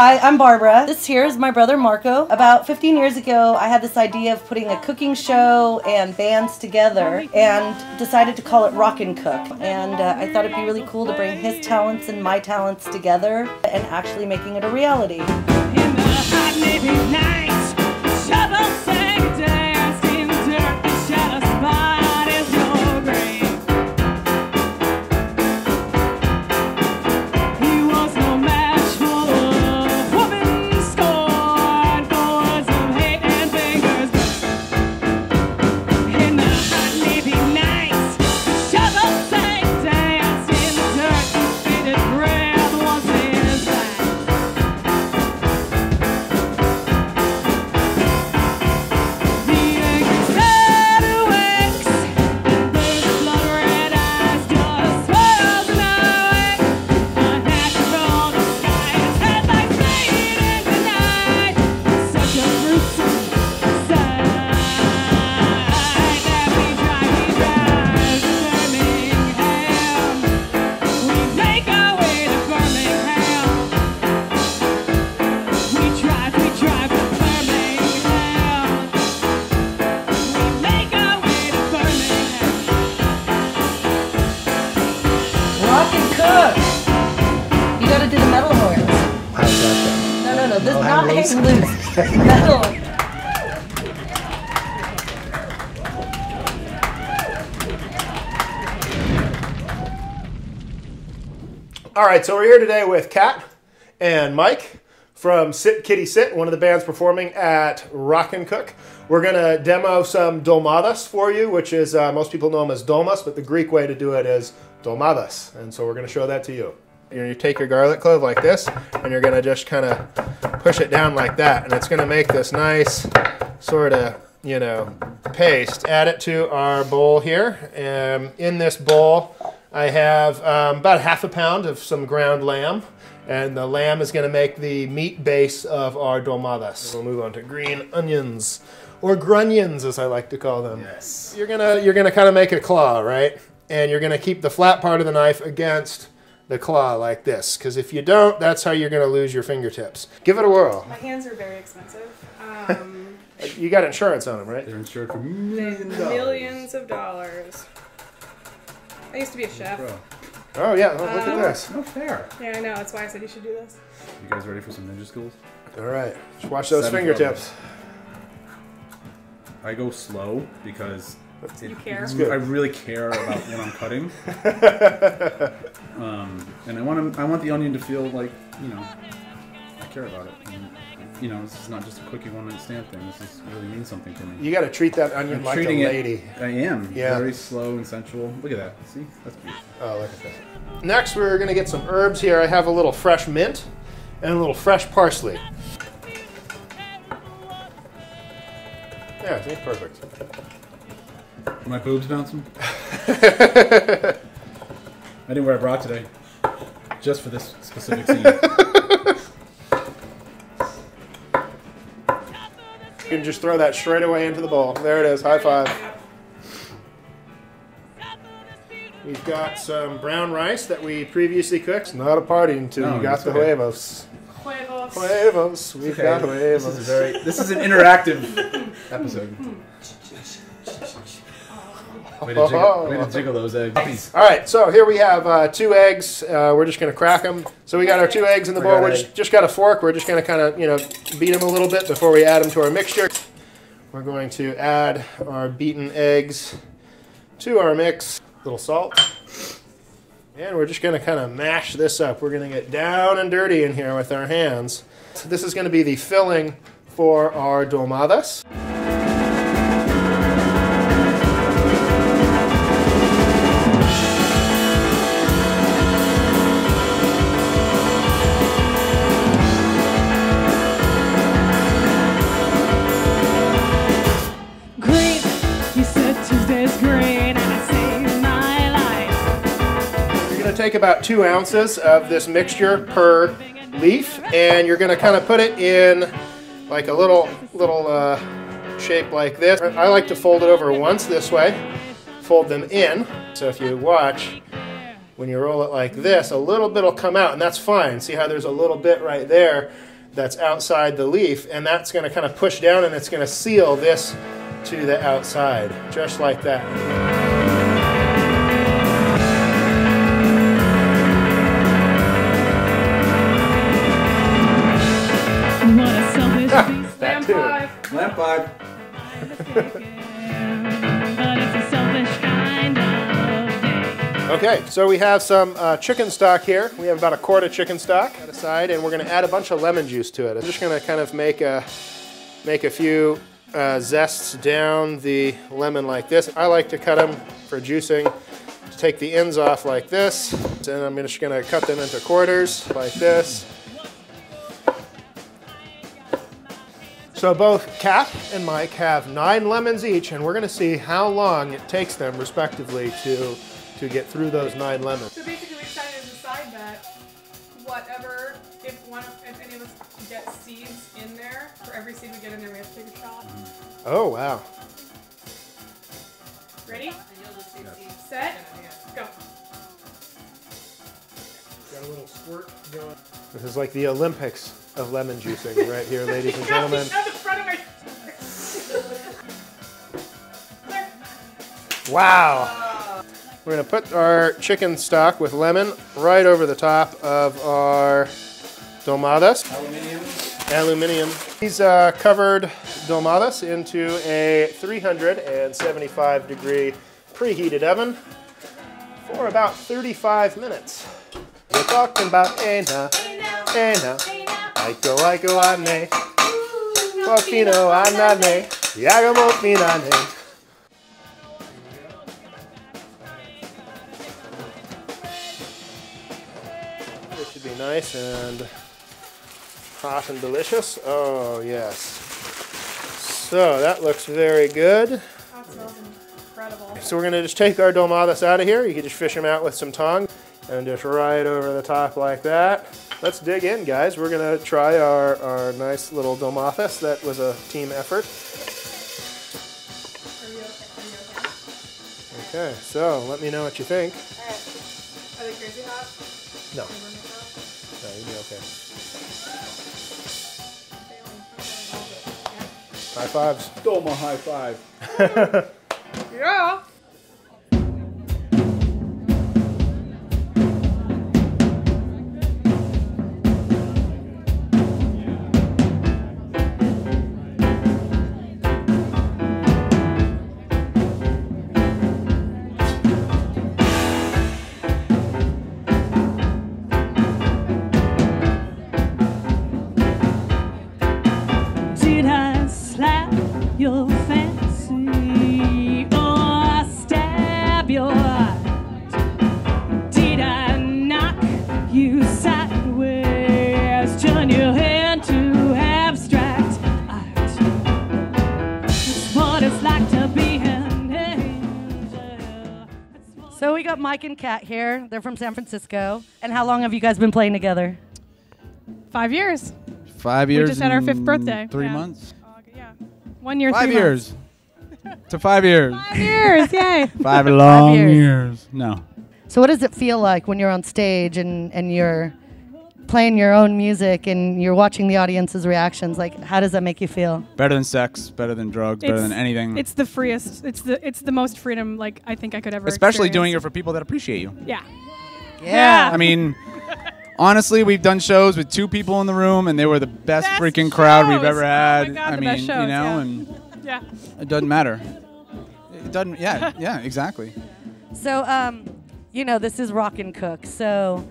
Hi, I'm Barbara. This here is my brother Marco. About 15 years ago, I had this idea of putting a cooking show and bands together and decided to call it Rock and Cook. And I thought it'd be really cool to bring his talents and my talents together and actually making it a reality. This is not hang loose. Metal. All right, so we're here today with Kat and Mike from Sit Kitty Sit, one of the bands performing at Rock and Cook. We're going to demo some dolmadas for you, which is, most people know them as dolmas, but the Greek way to do it is dolmadas. And so we're going to show that to you. You take your garlic clove like this, and you're going to just kind of push it down like that, and it's going to make this nice sort of, you know, paste. Add it to our bowl here. In this bowl, I have about ½ a pound of some ground lamb, and the lamb is going to make the meat base of our dolmadas. We'll move on to green onions, or grunions as I like to call them. Yes. You're gonna kind of make a claw, right? And you're going to keep the flat part of the knife against the claw like this, because if you don't, that's how you're going to lose your fingertips. Give it a whirl. My hands are very expensive. You got insurance on them, right? They're insured for millions of dollars. I used to be a chef. Oh yeah, look at this. No fair. Yeah, I know. That's why I said you should do this. You guys ready for some ninja skills? All right, just watch those fingertips. I go slow because you care. I really care about when I'm cutting. And I want the onion to feel like, you know, I care about it. And, you know, this is not just a quickie one-night stand thing. This really means something to me. You got to treat that onion like a lady. I am. Yeah. Very slow and sensual. Look at that. See? That's beautiful. Oh, look at that. Next, we're going to get some herbs here. I have a little fresh mint and a little fresh parsley. Yeah, see? Perfect. My boobs bouncing? I didn't wear a bra today. Just for this specific scene. You can just throw that straight away into the bowl. There it is. High five. We've got some brown rice that we previously cooked. It's not a party until you got the huevos. Huevos. Huevos. We've got huevos. This is an interactive episode. Way to jiggle those eggs. All right, so here we have 2 eggs. We're just going to crack them. So we got our 2 eggs in the bowl. We're just got a fork. We're just going to kind of, you know, beat them a little bit before we add them to our mixture. We're going to add our beaten eggs to our mix. A little salt. And we're just going to kind of mash this up. We're going to get down and dirty in here with our hands. So this is going to be the filling for our dolmadas. Take about 2 ounces of this mixture per leaf, and you're going to kind of put it in like a little shape like this. I like to fold it over once this way, fold them in. So if you watch, when you roll it like this, a little bit will come out, and that's fine. See how there's a little bit right there? that's outside the leaf, and that's going to kind of push down and it's going to seal this to the outside, just like that. Lamb 5. Lamp 5. Okay, so we have some chicken stock here. We have about a quart of chicken stock set aside, and we're going to add a bunch of lemon juice to it. I'm just going to kind of make a few zests down the lemon like this. I like to cut them for juicing. To take the ends off like this, and I'm just going to cut them into quarters like this. So both Kat and Mike have 9 lemons each, and we're going to see how long it takes them, respectively, to get through those 9 lemons. So basically, we decided to decide that whatever, if any of us get seeds in there, for every seed we get in there, we have to take a shot. Oh, wow. Ready? Set? Go. Got a little squirt going. This is like the Olympics of lemon juicing right here, ladies and gentlemen. Wow. We're going to put our chicken stock with lemon right over the top of our dolmadas. Aluminium. These covered dolmadas into a 375 degree preheated oven for about 35 minutes. We're talking about Ena, Aiko ane, Pokino anane, Yagamo pinane. This should be nice and hot and delicious. Oh, yes. So that looks very good. That smells incredible. So we're going to just take our dolmadas out of here. You can just fish them out with some tongs and just right over the top like that. Let's dig in, guys. We're going to try our nice little dolmadas. That was a team effort. Okay, so let me know what you think. Alright. Are they crazy hot? No. No, you'll be okay. High fives. Dolma high 5. Yeah! Did I slap your fancy or stab your heart? Did I knock you sideways, turn your head to abstract art? It's what it's like to be an angel. So we got Mike and Kat here. They're from San Francisco. And how long have you guys been playing together? 5 years. 5 years. We just had our and 5th birthday. 3 Yeah. months. Yeah. 1 year, 5 3 years. To 5 years. 5 years, yay. 5 long years. years. No. So what does it feel like when you're on stage and you're playing your own music and you're watching the audience's reactions? Like, how does that make you feel? Better than sex, better than drugs, better than anything. It's the freest. It's the most freedom like I think I could ever. Especially doing it experience. for people that appreciate you. Yeah. Yeah. I mean, honestly, we've done shows with 2 people in the room, and they were the best freaking crowd we've ever shows. had. Oh my God, I the mean, best shows, you know, yeah. and Yeah. it doesn't matter. It doesn't. Yeah, yeah, exactly. So, you know, this is Rock and Cook. So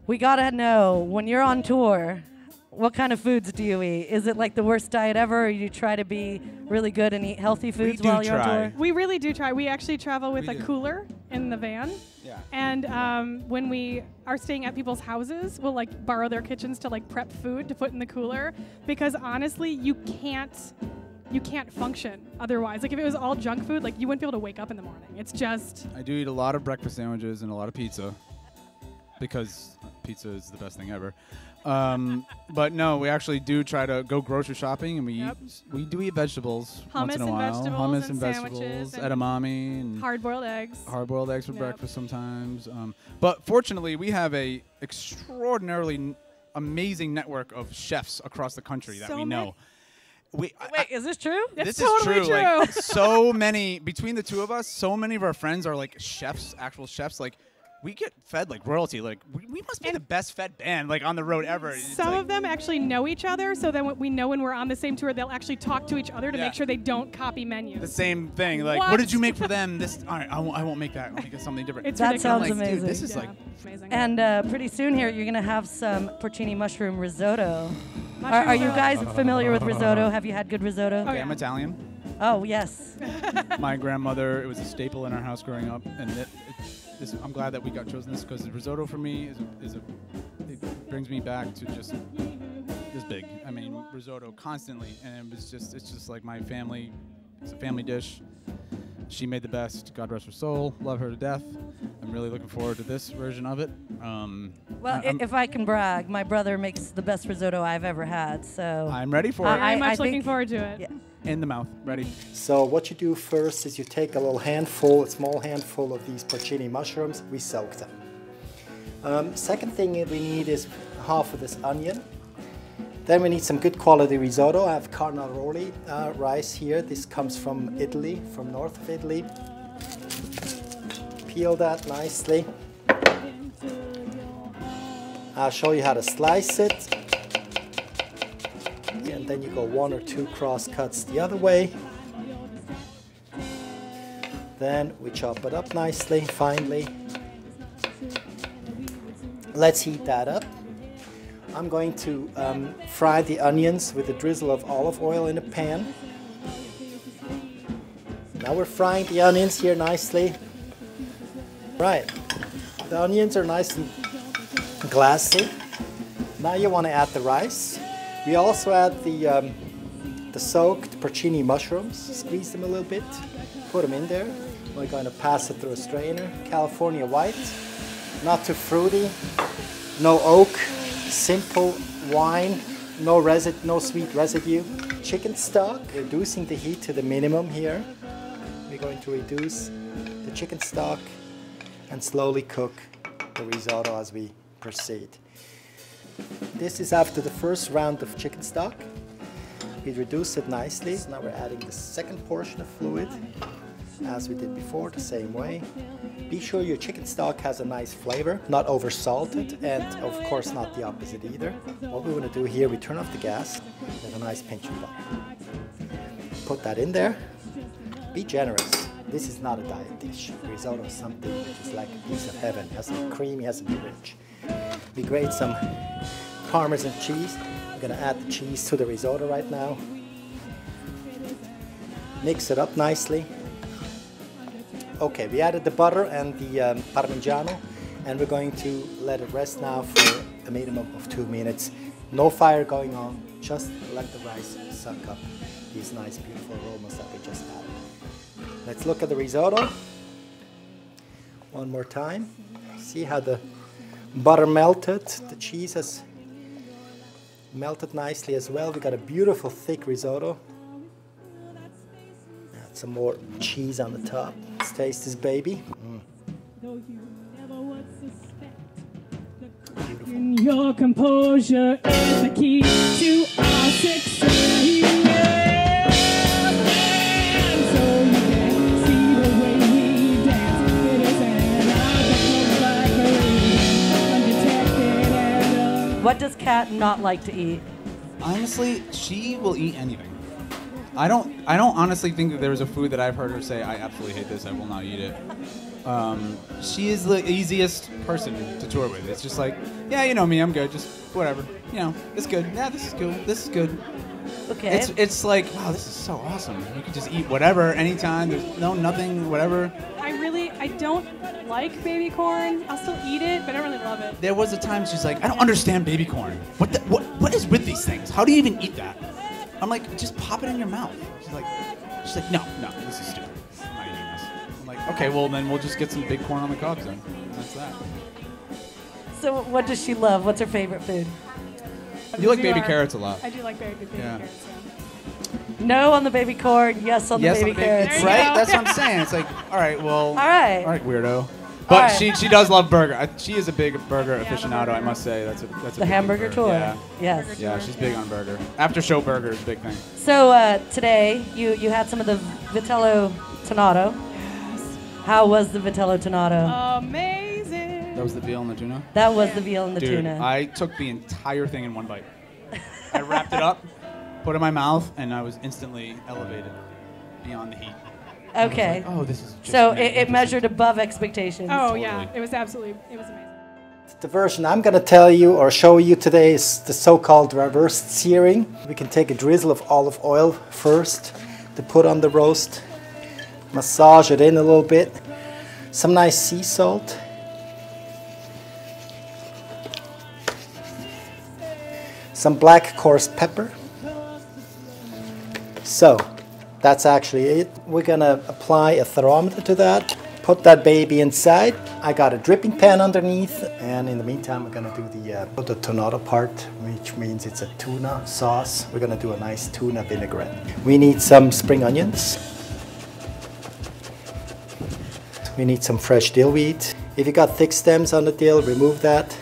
we got to know, when you're on tour, what kind of foods do you eat? Is it like the worst diet ever, or you try to be really good and eat healthy foods do while you're try. on tour? We really do try. We actually travel with We a do. cooler in the van. Yeah. And when we are staying at people's houses, we'll like borrow their kitchens to like prep food to put in the cooler, because honestly, you can't function otherwise. Like if it was all junk food, like you wouldn't be able to wake up in the morning. It's just I do eat a lot of breakfast sandwiches and a lot of pizza, because pizza is the best thing ever. But no, we actually do try to go grocery shopping, and we do eat vegetables once in a and while. vegetables Hummus and vegetables, sandwiches and edamame, and hard-boiled eggs. hard-boiled eggs for Yep. breakfast sometimes. But fortunately, we have a extraordinarily amazing network of chefs across the country that So we know. Wait, is this true? It's This totally is true. true. Like, so many between the two of us, so many of our friends are like chefs, actual chefs. Like, we get fed like royalty. Like, we must be the best fed band like on the road ever. It's Some like, of them actually know each other, so then we know when we're on the same tour, they'll actually talk to each other to Yeah. make sure they don't copy the menus. same thing. Like, what did you make for them? This. All right, I won't make that. I'll make it something different. It's That ridiculous. sounds like, dude, amazing. this is Yeah, like. amazing. And pretty soon here, you're going to have some porcini mushroom risotto. Mushroom Are you risotto. guys familiar with risotto? Have you had good risotto? Oh, Okay, yeah. I'm Italian. Oh, yes. My grandmother, it was a staple in our house growing up, and I'm glad that we got chosen this because risotto for me it brings me back to just this big. I mean, risotto constantly, and it's just like my family. It's a family dish. She made the best. God rest her soul. Love her to death. I'm really looking forward to this version of it. Well, if I can brag, my brother makes the best risotto I've ever had. So I'm ready for Very it. much I looking think- forward to it. yeah. In the mouth. Ready. So what you do first is you take a little a small handful of these porcini mushrooms, we soak them. Second thing we need is half of this onion. Then we need some good quality risotto. I have carnaroli rice here. This comes from Italy, from north of Italy. Peel that nicely. I'll show you how to slice it. And then you go 1 or 2 cross cuts the other way. Then we chop it up nicely, finely. Let's heat that up. I'm going to fry the onions with a drizzle of olive oil in a pan. Now we're frying the onions here nicely. Right, the onions are nice and glassy. Now you want to add the rice. We also add the soaked porcini mushrooms. Squeeze them a little bit, put them in there. We're going to pass it through a strainer. California white, not too fruity, no oak, simple wine, no sweet residue. Chicken stock, reducing the heat to the minimum here. We're going to reduce the chicken stock and slowly cook the risotto as we proceed. This is after the first round of chicken stock. We reduce it nicely. So now we're adding the second portion of fluid, as we did before, the same way. Be sure your chicken stock has a nice flavor, not over salted, and of course not the opposite either. What we want to do here, we turn off the gas with a nice pinch of butter. Put that in there. Be generous. This is not a diet dish. Risotto is something that is like a piece of heaven. It has to be creamy, it has to be rich. We grate some Parmesan cheese. I'm going to add the cheese to the risotto right now. Mix it up nicely. Okay, we added the butter and the Parmigiano, and we're going to let it rest now for a minimum of 2 minutes. No fire going on, just let the rice suck up these nice beautiful aromas that we just added. Let's look at the risotto. One more time. See how the butter melted, the cheese has melted nicely as well. We got a beautiful thick risotto. Add some more cheese on the top. Let's taste this baby. Beautiful. Your composure is the key to our success. And so you can see the way we dance. It is an undetected and What does Kat not like to eat? Honestly, she will eat anything. I don't honestly think that there was a food that I've heard her say, I absolutely hate this, I will not eat it. She is the easiest person to tour with. It's just like, yeah, you know me, I'm good, just whatever. You know, it's good. Yeah, this is cool. This is good. Okay. It's like, wow, this is so awesome. You can just eat whatever, anytime. There's nothing, whatever. I don't like baby corn. I'll still eat it, but I don't really love it. There was a time she's like, I don't understand baby corn. What is with these things? How do you even eat that? I'm like, just pop it in your mouth. She's like, no, this is stupid. I'm not eating this. I'm like, okay, well then we'll just get some big corn on the cob then. And that's that. So what does she love? What's her favorite food? You like baby are. carrots a lot. I do like baby Yeah. carrots. No on the baby corn, yes on the Yes, baby on the carrots. There you right? go. That's what I'm saying. It's like, all right, well, All right. weirdo. But right. she does love burger. She is a big burger aficionado, I must say. That's a The big thing hamburger for her. tour. Yeah. Yes. Yeah, she's big on burger. After show burger is a big thing. So today you had some of the vitello tonato. How was the vitello tonato? Amazing. That was the veal and the tuna? That was the veal and the Dude, tuna. I took the entire thing in one bite. I wrapped it up, put it in my mouth, and I was instantly elevated beyond the heat. Okay. Like, oh, this is just So it magnificent. measured above expectations. Oh Totally. yeah, it was amazing. The version I'm going to tell you or show you today is the so-called reversed searing. We can take a drizzle of olive oil first to put on the roast. Massage it in a little bit. Some nice sea salt. Some black coarse pepper. So, that's actually it. We're gonna apply a thermometer to that. Put that baby inside. I got a dripping pan underneath, and in the meantime, we're gonna do the tonato part, which means it's a tuna sauce. We're gonna do a nice tuna vinaigrette. We need some spring onions. We need some fresh dill wheat. If you got thick stems on the dill, remove that.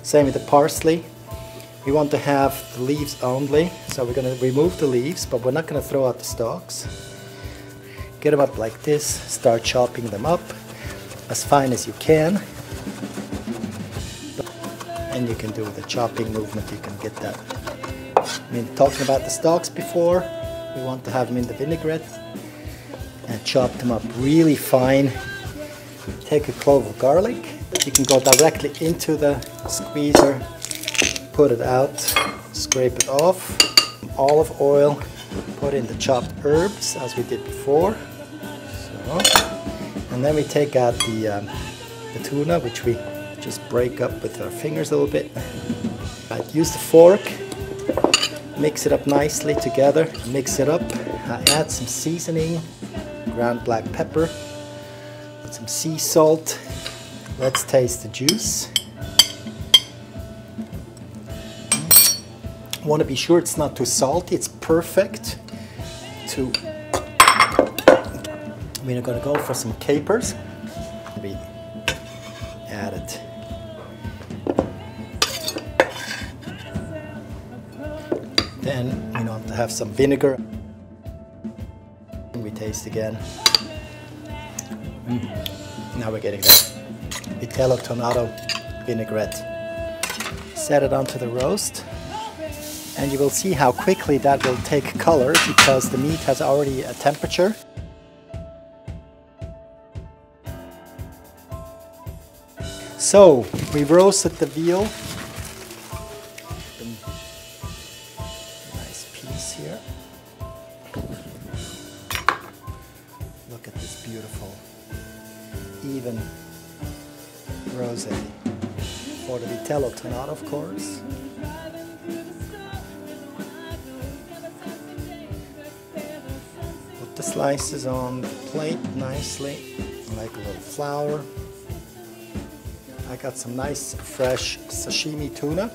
Same with the parsley. We want to have the leaves only, so we're going to remove the leaves, but we're not going to throw out the stalks. Get them up like this, start chopping them up as fine as you can. And you can do the chopping movement, you can get that. I mean, talking about the stalks before, we want to have them in the vinaigrette and chop them up really fine. Take a clove of garlic. You can go directly into the squeezer, put it out, scrape it off. Olive oil, put in the chopped herbs as we did before. So, and then we take out the tuna, which we just break up with our fingers a little bit. Right, use the fork, mix it up nicely together, mix it up. Add some seasoning, ground black pepper, some sea salt. Let's taste the juice. Want to be sure it's not too salty. It's perfect. We're going to go for some capers. We add it. Then we want to have some vinegar. We taste again. Now we're getting that vitello tonato vinaigrette. Set it onto the roast. And you will see how quickly that will take color because the meat has already a temperature. So, we've roasted the veal. Nice piece here. Look at this beautiful, even rosé. For the vitello tonato, of course. The slices on the plate nicely, like a little flour. I got some nice fresh sashimi tuna.